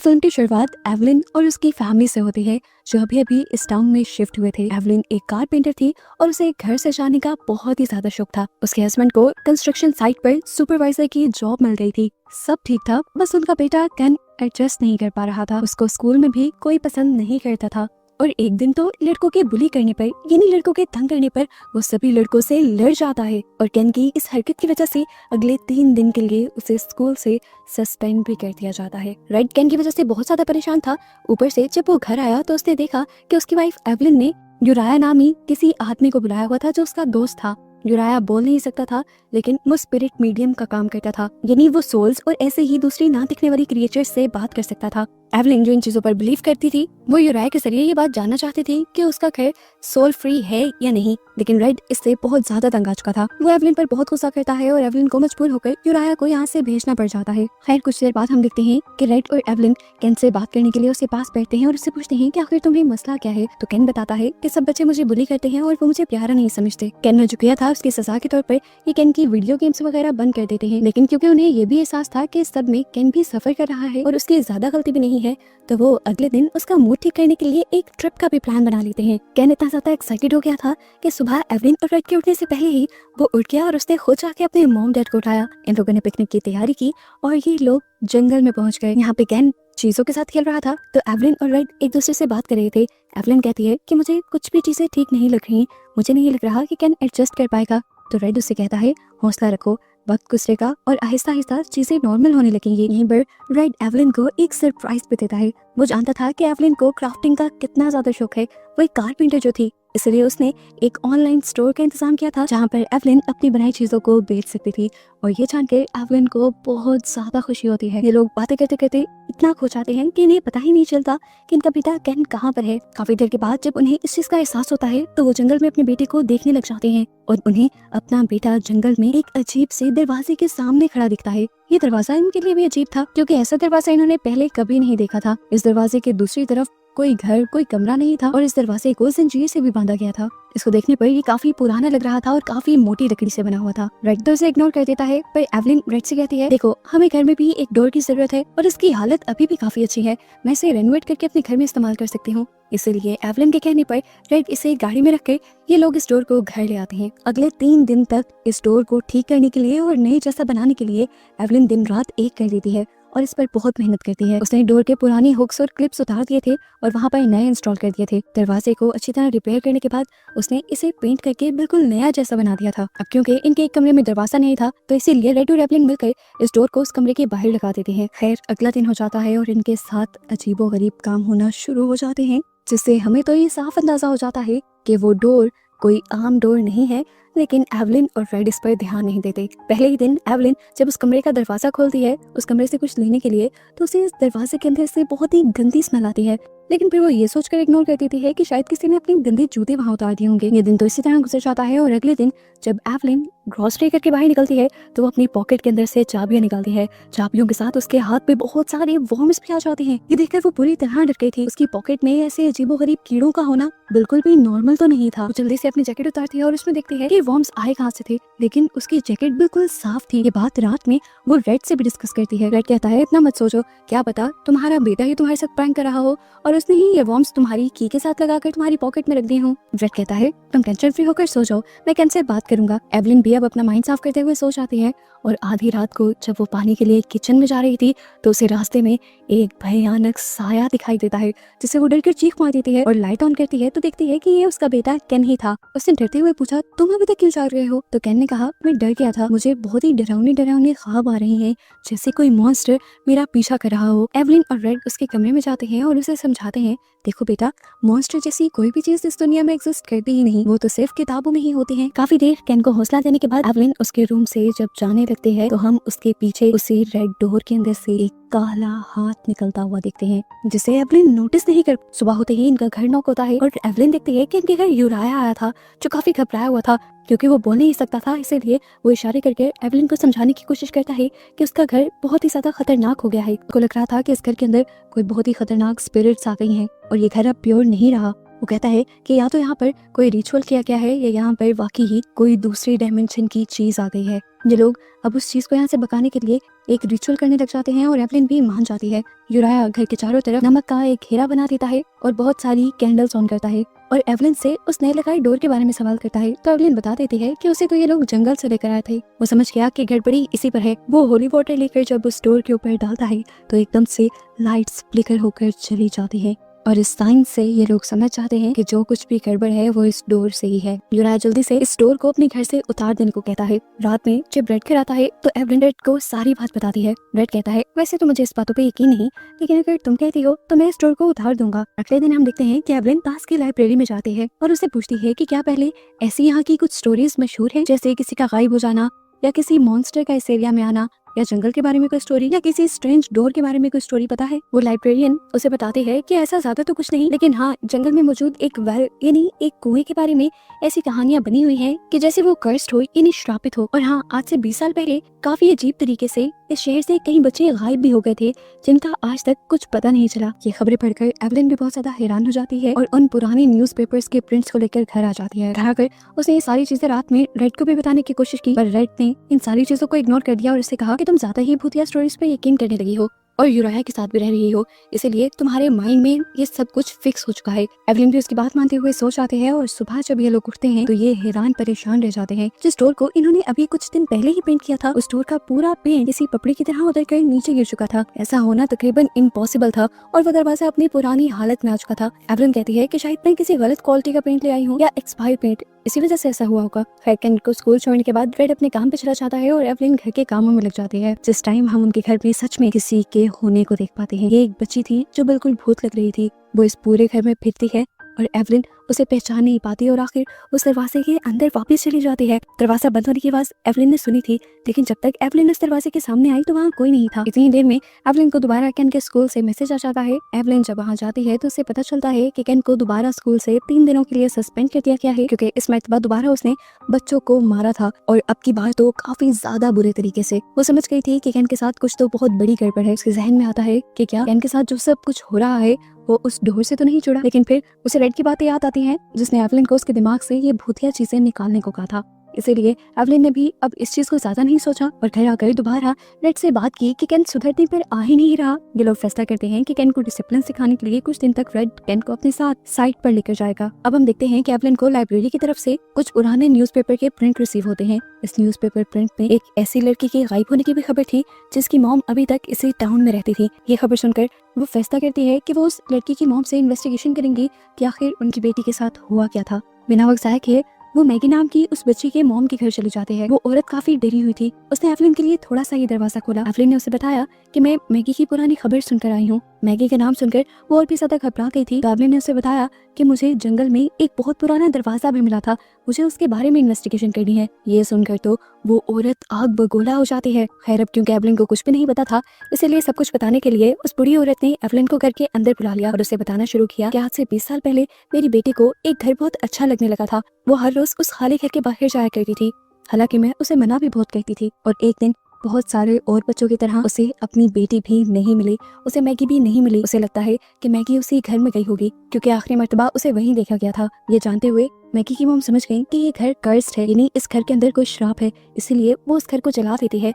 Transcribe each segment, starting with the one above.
Film की शुरुआत Evelyn और उसकी फैमिली से होती है जो अभी अभी इस टाउन में शिफ्ट हुए थे। एवलिन एक कारपेंटर थी और उसे एक घर सजाने का बहुत ही ज्यादा शौक था। उसके हस्बैंड को कंस्ट्रक्शन साइट पर सुपरवाइजर की जॉब मिल गई थी। सब ठीक था, बस उनका बेटा केन एडजस्ट नहीं कर पा रहा था। उसको स्कूल में भी कोई पसंद नहीं करता था और एक दिन तो लड़कों के बुली करने पर यानी लड़कों के तंग करने पर वो सभी लड़कों से लड़ जाता है और केन की इस हरकत की वजह से अगले 3 दिन के लिए उसे स्कूल से सस्पेंड भी कर दिया जाता है। राइट, केन की वजह से बहुत ज्यादा परेशान था। ऊपर से जब वो घर आया तो उसने देखा कि उसकी वाइफ एवलिन ने यूराया नामी किसी आदमी को बुलाया हुआ था जो उसका दोस्त था। यूराया बोल नहीं सकता था लेकिन वो स्पिरिट मीडियम का काम करता था, यानी वो सोल्स और ऐसे ही दूसरी ना दिखने वाली क्रिएचर्स से बात कर सकता था। एवलिन जो इन चीजों पर बिलीव करती थी वो यूराया के जरिए ये बात जानना चाहती थी कि उसका घर सोल फ्री है या नहीं, लेकिन रेड इससे बहुत ज्यादा तंग आ चुका था। वो एवलिन पर बहुत गुस्सा करता है और एवलिन को मजबूर होकर यूराया को यहाँ से भेजना पड़ जाता है। खैर कुछ देर बाद हम देखते हैं कि रेड और एवलिन केन से बात करने के लिए उसके पास बैठते हैं और उससे पूछते हैं कि आखिर तुम्हें मसला क्या है। तो केन बताता है कि सब बच्चे मुझे बुली करते हैं और वो मुझे प्यारा नहीं समझते। केन ने जो किया था उसकी सजा के तौर पर ये केन की वीडियो गेम्स वगैरह बंद कर देते हैं, लेकिन क्योंकि उन्हें ये भी एहसास था कि इस सब में केन भी सफर कर रहा है और उसकी ज्यादा गलती भी नहीं है, तो वो अगले दिन उसका मूड ठीक करने के लिए एक ट्रिप का भी प्लान बना लेते हैं। केन इतना ज्यादा एक्साइटेड हो गया था कि सुबह एवलिन और रेड के उठने से पहले ही वो उठ गया और उसने खुद जाके अपने मॉम डैड को उठाया। इन लोगों ने पिकनिक की तैयारी की और ये लोग जंगल में पहुंच गए। यहाँ पे केन चीजों के साथ खेल रहा था तो एवलिन और रेड एक दूसरे से बात कर रहे थे। एवलिन कहती है कि मुझे कुछ भी चीजें ठीक नहीं लग रही, मुझे नहीं लग रहा कि केन एडजस्ट कर पाएगा। तो रेड उससे कहता है हौसला रखो, वक्त गुजरेगा और आहिस्ता आहिस्ता चीजें नॉर्मल होने लगेंगी। यहीं पर रेड एवलिन को एक सरप्राइज भी देता है। वो जानता था कि एवलिन को क्राफ्टिंग का कितना ज्यादा शौक है। वो एक कारपेंटर जो थी, इसलिए उसने एक ऑनलाइन स्टोर का इंतजाम किया था जहाँ पर एवलिन अपनी बनाई चीजों को बेच सकती थी। और ये जानकर एवलिन को बहुत ज्यादा खुशी होती है। ये लोग बातें करते करते इतना खो जाते हैं कि इन्हें पता ही नहीं चलता कि इनका बेटा केन कहाँ पर है। काफी देर के बाद जब उन्हें इस चीज का एहसास होता है तो वो जंगल में अपने बेटे को देखने लग जाते हैं और उन्हें अपना बेटा जंगल में एक अजीब से दरवाजे के सामने खड़ा दिखता है। ये दरवाजा इनके लिए भी अजीब था क्योंकि ऐसा दरवाजा इन्होंने पहले कभी नहीं देखा था। इस दरवाजे के दूसरी तरफ कोई घर, कोई कमरा नहीं था और इस दरवाजे को जंजीर से भी बांधा गया था। इसको देखने पर ये काफी पुराना लग रहा था और काफी मोटी लकड़ी से बना हुआ था। रेड तो इसे इग्नोर कर देता है, पर एवलिन रेड से कहती है देखो हमें घर में भी एक डोर की जरूरत है और इसकी हालत अभी भी काफी अच्छी है, मैं इसे रेनोवेट करके अपने घर में इस्तेमाल कर सकती हूँ। इसलिए एवलिन के कहने पर रेड इसे गाड़ी में रखकर ये लोग इस डोर को घर ले आते हैं। अगले 3 दिन तक इस डोर को ठीक करने के लिए और नए जैसा बनाने के लिए एवलिन दिन रात एक कर देती है और इस पर बहुत मेहनत करती है। उसने डोर के पुरानी हुक्स और क्लिप्स उतार दिए थे और वहाँ पर नए इंस्टॉल कर दिए थे। दरवाजे को अच्छी तरह रिपेयर करने के बाद उसने इसे पेंट करके बिल्कुल नया जैसा बना दिया था। अब क्योंकि इनके एक कमरे में दरवाजा नहीं था तो इसीलिए रेड और एवलिन मिलकर इस डोर को उस कमरे के बाहर लगा देते हैं। खैर अगला दिन हो जाता है और इनके साथ अजीबोगरीब काम होना शुरू हो जाते हैं, जिससे हमें तो ये साफ अंदाजा हो जाता है कि वो डोर कोई आम डोर नहीं है। लेकिन एवलिन और रेड इस पर ध्यान नहीं देते। पहले ही दिन एवलिन जब उस कमरे का दरवाजा खोलती है उस कमरे से कुछ लेने के लिए तो उसे इस दरवाजे के अंदर से बहुत ही गंदी स्मेल आती है, लेकिन फिर वो ये सोचकर इग्नोर कर देती है कि शायद किसी ने अपने गंदे जूते वहां उतार दिए होंगे। ये दिन तो इसी तरह गुजर जाता है और अगले दिन जब एवलिन ग्रॉसरी करके बाहर निकलती है तो वो अपनी पॉकेट के अंदर से चाबियां निकालती है। चाबियों के साथ उसके हाथ पे बहुत सारे वॉर्म्स भी आ जाते हैं। ये देखकर वो पूरी तरह डर गई थी। उसकी पॉकेट में ऐसे अजीबोगरीब कीड़ों का होना बिल्कुल भी नॉर्मल तो नहीं था। वो जल्दी से अपनी जैकेट उतारती है और उसमें देखती है कि वॉर्म्स आए कहाँ से थे, लेकिन उसकी जैकेट बिल्कुल साफ थी। ये बात रात में वो रेड से भी डिस्कस करती है। रेड कहता है इतना मत सोचो, क्या पता तुम्हारा बेटा ही तुम्हारे साथ प्रैंक कर रहा हो और उसने ही ये वॉर्म्स तुम्हारी की के साथ लगाकर तुम्हारी पॉकेट में रख दिए हो। रेड कहता है तुम टेंशन फ्री होकर सो जाओ, मैं केन से बात करूंगा। एवलिन भी अब अपना माइंड साफ करते हुए सो जाती है और आधी रात को जब वो पानी के लिए किचन में जा रही थी तो उसे रास्ते में एक भयानक साया दिखाई देता है, जिसे वो डर कर चीख मार देती है और लाइट ऑन करती है तो देखती है कि ये उसका बेटा केन ही था। उसने डरते हुए पूछा तुम अभी तक क्यों जा रहे हो? तो केन ने कहा मैं डर गया था, मुझे बहुत ही डरावने ख्वाब आ रहे हैं जैसे कोई मॉन्स्टर मेरा पीछा कर रहा हो। एवलिन और रेड उसके कमरे में जाते हैं और उसे समझाते हैं देखो बेटा, मॉन्स्टर जैसी कोई भी चीज इस दुनिया में एग्जिस्ट करती ही नहीं, वो तो सिर्फ किताबों में ही होते हैं। काफी देर केन को हौसला देने के बाद एवलिन उसके रूम से जब जाने लगते हैं तो हम उसके पीछे उसी रेड डोर के अंदर से एक काला हाथ निकलता हुआ देखते हैं, जिसे एवलिन नोटिस नहीं कर। सुबह होते ही इनका घर नॉक होता है और एवलिन देखती है कि इनके घर यूराया आया था जो काफी घबराया हुआ था क्योंकि वो बोल नहीं सकता था। इसीलिए वो इशारे करके एवलिन को समझाने की कोशिश करता है कि उसका घर बहुत ही ज्यादा खतरनाक हो गया है। उसको लग रहा था कि इस घर के अंदर कोई बहुत ही खतरनाक स्पिरिट्स आ गई हैं और ये घर अब प्योर नहीं रहा। वो कहता है कि या तो यहाँ पर कोई रिचुअल किया गया है या यहाँ पर वाकई ही कोई दूसरी डायमेंशन की चीज आ गई है। ये लोग अब उस चीज को यहाँ से भगाने के लिए एक रिचुअल करने लग जाते हैं और एवलिन भी मान जाती है। यूराया घर के चारों तरफ नमक का एक घेरा बना देता है और बहुत सारी कैंडल्स ऑन करता है और एवलिन से उस नए लगाए डोर के बारे में सवाल करता है। तो एवलिन बता देती है कि उसे तो ये लोग जंगल से लेकर आए थे। वो समझ गया कि गड़बड़ी इसी पर है। वो होली वाटर लेकर जब उस डोर के ऊपर डालता है तो एकदम से लाइट्स फ्लिकर होकर चली जाती है और इस साइन से ये लोग समझ जाते हैं कि जो कुछ भी गड़बड़ है वो इस डोर से ही है। यूराया जल्दी से इस डोर को अपने घर से उतार देने को कहता है। रात में जब रेड घर आता है तो एवलिन रेड को सारी बात बताती है। रेड कहता है वैसे तो मुझे इस बातों पे यकीन नहीं, लेकिन अगर तुम कहती हो तो मैं इस डोर को उतार दूंगा। अगले दिन हम देखते हैं कि एवलिन पास की लाइब्रेरी में जाती है और उससे पूछती है कि क्या पहले ऐसी यहाँ की कुछ स्टोरीज मशहूर है, जैसे किसी का गायब हो जाना या किसी मॉन्स्टर का इस एरिया में आना या जंगल के बारे में कोई स्टोरी या किसी स्ट्रेंज डोर के बारे में कोई स्टोरी पता है। वो लाइब्रेरियन उसे बताती है कि ऐसा ज्यादा तो कुछ नहीं, लेकिन हाँ जंगल में मौजूद एक वेल यानी एक कुएं के बारे में ऐसी कहानियां बनी हुई हैं कि जैसे वो कर्स्ड हो यानी श्रापित हो। और हाँ आज से 20 साल पहले काफी अजीब तरीके से इस शहर से कई बच्चे गायब भी हो गए थे जिनका आज तक कुछ पता नहीं चला। ये खबरें पढ़कर एवलिन भी बहुत ज्यादा हैरान हो जाती है और उन पुराने न्यूज़पेपर्स के प्रिंट्स को लेकर घर आ जाती है। घर आकर उसने ये सारी चीजें रात में रेड को भी बताने की कोशिश की, पर रेड ने इन सारी चीजों को इग्नोर कर दिया और उससे कहा कि तुम ज्यादा ही भूतिया स्टोरीज पे यकीन करने लगी हो और यूराया के साथ भी रह रही हो, इसीलिए तुम्हारे माइंड में ये सब कुछ फिक्स हो चुका है। एवलिन भी उसकी बात मानते हुए सो जाते हैं और सुबह जब ये लोग उठते हैं तो ये हैरान परेशान रह जाते हैं। जिस डोर को इन्होंने अभी कुछ दिन पहले ही पेंट किया था उस डोर का पूरा पेंट किसी पपड़ी की तरह उतर कर नीचे गिर चुका था। ऐसा होना तकरीबन इम्पॉसिबल था और वो दरवाजा अपनी पुरानी हालत में आ चुका था। एवलिन कहती है कि शायद मैं किसी गलत क्वालिटी का पेंट ले आई हूँ या एक्सपायर्ड पेंट, इसी वजह से ऐसा हुआ होगा। फैकेंड को स्कूल छोड़ने के बाद रेड अपने काम पे चला जाता है और एवलिन घर के कामों में लग जाती है। जिस टाइम हम उनके घर में सच में किसी के होने को देख पाते हैं। ये एक बच्ची थी जो बिल्कुल भूत लग रही थी। वो इस पूरे घर में फिरती है और एवलिन उसे पहचान नहीं पाती और आखिर उस दरवाजे के अंदर वापस चली जाती है। दरवाजा बंद होने की आवाज एवलिन ने सुनी थी, लेकिन जब तक एवलिन उस दरवाजे के सामने आई तो वहाँ कोई नहीं था। इतनी देर में एवलिन को दोबारा केन के स्कूल से मैसेज आ जाता है। एवलिन जब वहाँ जाती है तो उसे पता चलता है कि केन को दोबारा स्कूल से 3 दिनों के लिए सस्पेंड कर दिया गया है, क्योंकि इस मरतबा दोबारा उसने बच्चों को मारा था और अब की बार तो काफी ज्यादा बुरे तरीके से। वो समझ गई थी कि केन के साथ कुछ तो बहुत बड़ी गड़बड़ है। उसके जहन में आता है कि क्या केन के साथ जो सब कुछ हो रहा है वो उस डोर से तो नहीं जुड़ा। लेकिन फिर उसे रेड की बातें याद आती हैं जिसने एवलिन को उसके दिमाग से ये भूतिया चीजें निकालने को कहा था। इसीलिए एवलिन ने भी अब इस चीज को ज्यादा नहीं सोचा और घर आकर दोबारा रेड से बात की कि केन सुधरने पर आ ही नहीं रहा। ये लोग फैसला करते हैं कि केन को डिसिप्लिन सिखाने के लिए कुछ दिन तक रेड केन को अपने साथ साइट पर लेकर जाएगा। अब हम देखते हैं कि एवलिन को लाइब्रेरी की तरफ से कुछ पुराने न्यूज़पेपर के प्रिंट रिसीव होते हैं। इस न्यूज़पेपर प्रिंट में एक ऐसी लड़की के गायब होने की भी खबर थी जिसकी मॉम अभी तक इसी टाउन में रहती थी। ये खबर सुनकर वो फैसला करती है कि वो उस लड़की की मॉम से इन्वेस्टिगेशन करेंगी कि आखिर उनकी बेटी के साथ हुआ क्या था। बिना वक्त ज़ाया किए वो मैगी नाम की उस बच्ची के मॉम के घर चली जाते हैं। वो औरत काफी डरी हुई थी। उसने एवलिन के लिए थोड़ा सा ये दरवाजा खोला। एवलिन ने उसे बताया कि मैं मैगी की पुरानी खबर सुनकर आई हूँ। मैगी का नाम सुनकर वो और भी ज्यादा घबरा गई थी। एवलिन ने उसे बताया कि मुझे जंगल में एक बहुत पुराना दरवाजा भी मिला था, मुझे उसके बारे में इन्वेस्टिगेशन करनी है। ये सुनकर तो वो औरत आग बगोला हो जाती है। खैर अब क्योंकि एवलिन को कुछ भी नहीं पता था, इसलिए सब कुछ बताने के लिए उस बुढ़ी औरत ने एवलिन को घर के अंदर बुला लिया और उसे बताना शुरू किया कि आज से 20 साल पहले मेरी बेटी को एक घर बहुत अच्छा लगने लगा था। वो हर रोज उस खाली घर के बाहर जाया करती थी, हालांकि मैं उसे मना भी बहुत करती थी। और एक दिन बहुत सारे और बच्चों की तरह उसे अपनी बेटी भी नहीं मिली, उसे मैगी भी नहीं मिली। उसे लगता है कि मैगी उसी घर में गई होगी क्योंकि आखिरी मर्तबा उसे वहीं देखा गया था। ये जानते हुए मैगी की मॉम समझ गई कि ये घर कर्स्ड है, यानी इस घर के अंदर कोई श्राप है, इसीलिए वो उस घर को जला देती है।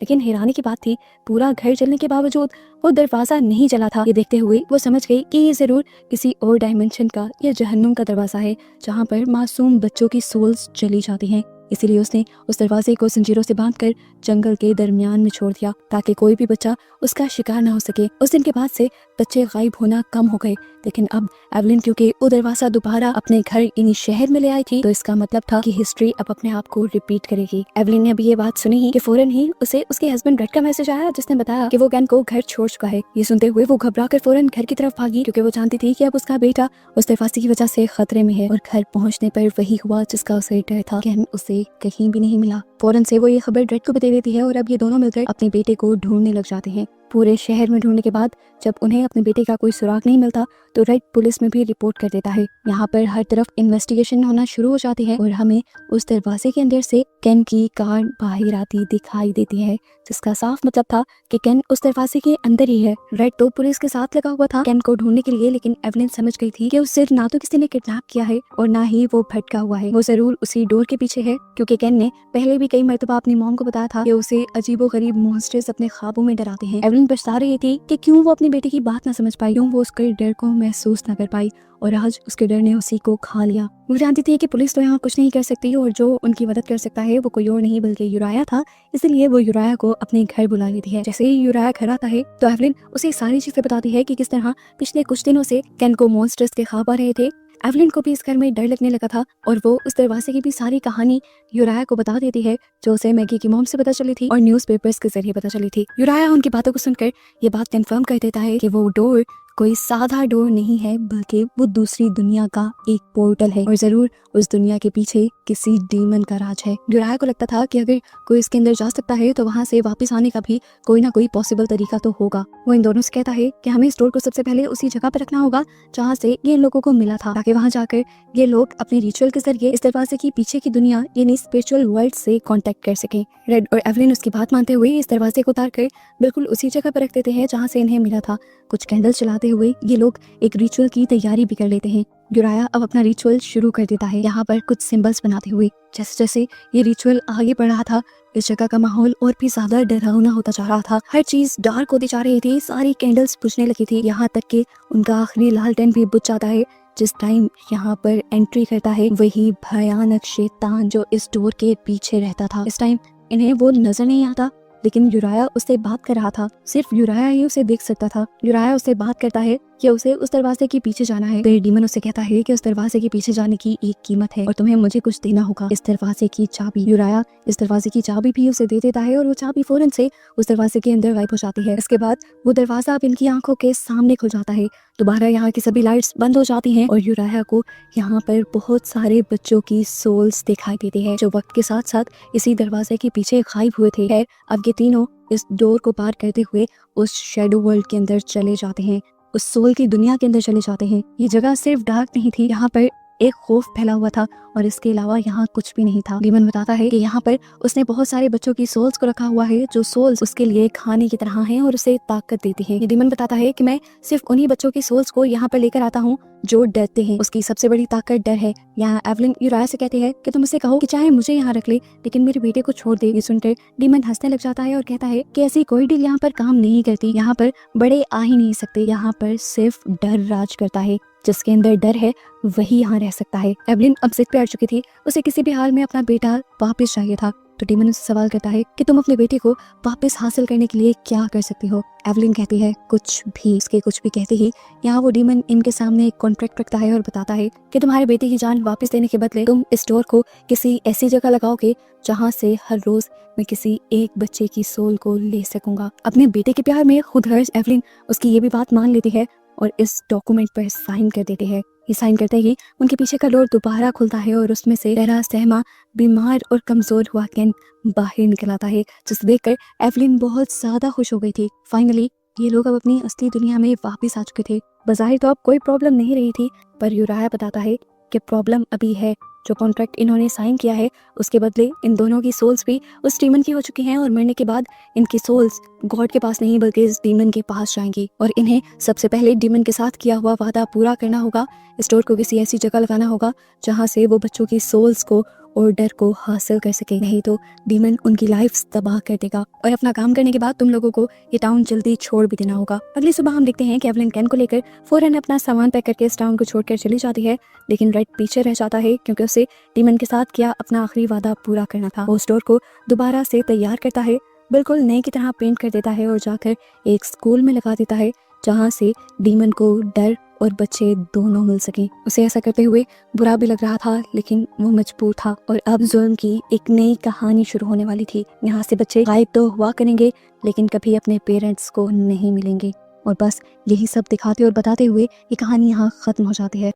लेकिन हैरानी की बात थी, पूरा घर जलने के बावजूद वो दरवाजा नहीं जला था। ये देखते हुए वो समझ गई कि ये जरूर किसी और डायमेंशन का या जहन्नुम का दरवाजा है जहाँ पर मासूम बच्चों की सोल्स चली जाती हैं। इसीलिए उसने उस दरवाजे को जंजीरों से बांधकर जंगल के दरमियान में छोड़ दिया ताकि कोई भी बच्चा उसका शिकार ना हो सके। उस दिन के बाद से बच्चे गायब होना कम हो गए। लेकिन अब एवलिन क्योंकि वो दरवाजा दोबारा अपने घर इन्हीं शहर में ले आई थी, तो इसका मतलब था कि हिस्ट्री अब अपने आप को रिपीट करेगी। एवलिन ने अभी ये बात सुनी ही कि फौरन ही उसे उसके हस्बैंड रेड का मैसेज आया जिसने बताया कि वो केन को घर छोड़ चुका है। ये सुनते हुए वो घबरा कर फौरन घर की तरफ भागी क्योंकि वो जानती थी कि अब उसका बेटा उस दरवाजे की वजह से खतरे में है। और घर पहुंचने पर वही हुआ जिसका उसे डर था। केन उसे कहीं भी नहीं मिला। फौरन से वो ये खबर रेड को भी दे देती है और अब ये दोनों मिलकर अपने बेटे को ढूंढने लग जाते हैं। पूरे शहर में ढूंढने के बाद जब उन्हें अपने बेटे का कोई सुराग नहीं मिलता तो रेड पुलिस में भी रिपोर्ट कर देता है। यहाँ पर हर तरफ इन्वेस्टिगेशन होना शुरू हो जाती है और हमें उस दरवाजे के अंदर से केन की कार बाहर आती दिखाई देती है, जिसका साफ मतलब था कि केन उस दरवाजे के अंदर ही है। रेड तो पुलिस के साथ लगा हुआ था केन को ढूंढने के लिए, लेकिन एवलिन समझ गई थी कि उसे ना तो किसी ने किडनैप किया है और ना ही वो भटका हुआ है। वो जरूर उसी डोर के पीछे है, क्योंकि केन ने पहले भी कई मर्तबा अपनी मॉम को बताया था कि उसे अजीबोगरीब मॉन्स्टर्स अपने ख्वाबों में डराते हैं। एवलिन पछता रही थी कि क्यों वो अपने बेटे की बात ना समझ पाई, क्यों वो उसके डर को महसूस ना कर पाई, और आज उसके डर ने उसी को खा लिया। वो जानती थी कि पुलिस तो यहाँ कुछ नहीं कर सकती और जो उनकी मदद कर सकता है वो कोई और नहीं बल्कि यूराया था, इसलिए वो यूराया को अपने घर बुला लेती है। जैसे ही यूराया घर आता है तो एवलिन उसे सारी चीजें बताती है कि किस तरह पिछले कुछ दिनों से केन को मॉन्स्टर्स के ख्वाब आ रहे थे। एवलिन को भी इस घर में डर लगने लगा था और वो उस दरवाजे की भी सारी कहानी यूराया को बता देती है, जो उसे मैगी की मॉम से पता चली थी और न्यूज़पेपर्स के जरिए पता चली थी। यूराया उनकी बातों को सुनकर ये बात कंफर्म कर देता है कि वो डोर कोई सादा डोर नहीं है, बल्कि वो दूसरी दुनिया का एक पोर्टल है और जरूर उस दुनिया के पीछे किसी डीमन का राज है। यूराया को लगता था कि अगर कोई इसके अंदर जा सकता है तो वहाँ से वापस आने का भी कोई ना कोई पॉसिबल तरीका तो होगा। वो इन दोनों से कहता है कि हमें स्टोर को सबसे पहले उसी जगह पर रखना होगा जहाँ से ये लोगों को मिला था, ताकि वहाँ जाकर ये लोग अपने रिचुअल के जरिए इस दरवाजे की पीछे की दुनिया यानी स्पिरिचुअल वर्ल्ड से कांटेक्ट कर सके। रेड और एवलिन उसकी बात मानते हुए इस दरवाजे को उतार कर बिल्कुल उसी जगह पर रख देते हैं जहाँ से इन्हें मिला था। कुछ कैंडल्स जलाते हुए ये लोग एक रिचुअल की तैयारी भी कर लेते हैं। यूराया अब अपना रिचुअल शुरू कर देता है, यहाँ पर कुछ सिंबल्स बनाते हुए। जैसे जैसे ये रिचुअल आगे बढ़ रहा था, इस जगह का माहौल और भी ज्यादा डरावना होता जा रहा था। हर चीज डार्क होती जा रही थी, सारी कैंडल्स बुझने लगी थी, यहाँ तक कि उनका आखिरी लालटेन भी बुझ जाता है। जिस टाइम यहाँ पर एंट्री करता है वही भयानक शैतान जो इस डोर के पीछे रहता था। इस टाइम इन्हें वो नजर नहीं आता, लेकिन यूराया उससे बात कर रहा था। सिर्फ यूराया ही उसे देख सकता था। यूराया उससे बात करता है कि उसे उस दरवाजे के पीछे जाना है। फिर डीमन उसे कहता है कि उस दरवाजे के पीछे जाने की एक कीमत है और तुम्हें मुझे कुछ देना होगा, इस दरवाजे की चाबी। यूराया इस दरवाजे की चाबी भी उसे दे देता है और वो चाबी फौरन से उस दरवाजे के अंदर गायब हो जाती है। इसके बाद वो दरवाजा अब इनकी आंखों के सामने खुल जाता है। दोबारा यहाँ की सभी लाइट्स बंद हो जाती हैं और यूराया को यहाँ पर बहुत सारे बच्चों की सोल्स दिखाई देती है, जो वक्त के साथ साथ इसी दरवाजे के पीछे गायब हुए थे। खैर अब ये तीनों इस डोर को पार करते हुए उस शैडो वर्ल्ड के अंदर चले जाते हैं, उस सोल की दुनिया के अंदर चले जाते हैं। ये जगह सिर्फ डार्क नहीं थी, यहाँ पर एक खौफ फैला हुआ था और इसके अलावा यहाँ कुछ भी नहीं था। डीमन बताता है कि यहाँ पर उसने बहुत सारे बच्चों की सोल्स को रखा हुआ है, जो सोल्स उसके लिए खाने की तरह हैं और उसे ताकत देती है। ये डीमन बताता है कि मैं सिर्फ उन्हीं बच्चों की सोल्स को यहाँ पर लेकर आता हूँ जो डरते हैं। उसकी सबसे बड़ी ताकत डर है। यहाँ एवलिन यूराया से कहती है कि तुम उसे कहो कि चाहे मुझे यहाँ रख ले, लेकिन मेरे बेटे को छोड़ दे। ये सुनकर डीमन हंसने लग जाता है और कहता है कि ऐसी कोई डील यहाँ पर काम नहीं करती, यहाँ पर बड़े आ ही नहीं सकते, यहाँ पर सिर्फ डर राज करता है। जिसके अंदर डर है वही यहाँ रह सकता है। एवलिन अब जिद पे अड़ चुकी थी, उसे किसी भी हाल में अपना बेटा वापस चाहिए था। तो डीमन उससे सवाल करता है कि तुम अपने बेटे को वापस हासिल करने के लिए क्या कर सकती हो। एवलिन कहती है कुछ भी। इसके कुछ भी कहते ही यहाँ वो डीमन इनके सामने एक कॉन्ट्रैक्ट रखता है और बताता है कि तुम्हारे बेटे की जान वापस देने के बदले तुम इस डोर को किसी ऐसी जगह लगाओगे जहाँ से हर रोज मैं किसी एक बच्चे की सोल को ले सकूंगा। अपने बेटे के प्यार में खुद गर्ज एवलिन उसकी ये भी बात मान लेती है और इस डॉक्यूमेंट पर साइन कर देते हैं। ये साइन करते ही उनके पीछे का डोर दोबारा खुलता है और उसमें से डरा सहमा बीमार और कमजोर हुआ केन बाहर निकल आता है, जिसे देखकर एवलिन बहुत ज्यादा खुश हो गई थी। फाइनली ये लोग अब अपनी असली दुनिया में वापस आ चुके थे। बज़ाहिर तो अब कोई प्रॉब्लम नहीं रही थी, पर यूराया बताता है कि प्रॉब्लम अभी है। जो कॉन्ट्रैक्ट इन्होंने साइन किया है उसके बदले इन दोनों की सोल्स भी उस डीमन की हो चुकी हैं और मरने के बाद इनकी सोल्स गॉड के पास नहीं बल्कि इस डीमन के पास जाएंगी और इन्हें सबसे पहले डीमन के साथ किया हुआ वादा पूरा करना होगा। स्टोर को किसी ऐसी जगह लगाना होगा जहां से वो बच्चों की सोल्स को और डर को हासिल कर सके, नहीं तो डीमन उनकी लाइफ तबाह कर देगा। और अपना काम करने के बाद तुम लोगों को ये टाउन जल्दी छोड़ भी देना होगा। अगली सुबह हम देखते हैं कि एवलिन केन को लेकर फौरन अपना सामान पैक करके इस टाउन को छोड़कर चली जाती है, लेकिन रेड पीछे रह जाता है क्योंकि उसे डीमन के साथ किया अपना आखिरी वादा पूरा करना था। वो स्टोर को दोबारा से तैयार करता है, बिल्कुल नए की तरह पेंट कर देता है और जाकर एक स्कूल में लगा देता है जहाँ से डीमन को डर और बच्चे दोनों मिल सके। उसे ऐसा करते हुए बुरा भी लग रहा था, लेकिन वो मजबूर था और अब जुल्म की एक नई कहानी शुरू होने वाली थी। यहाँ से बच्चे गायब तो हुआ करेंगे लेकिन कभी अपने पेरेंट्स को नहीं मिलेंगे। और बस यही सब दिखाते और बताते हुए ये कहानी यहाँ खत्म हो जाती है।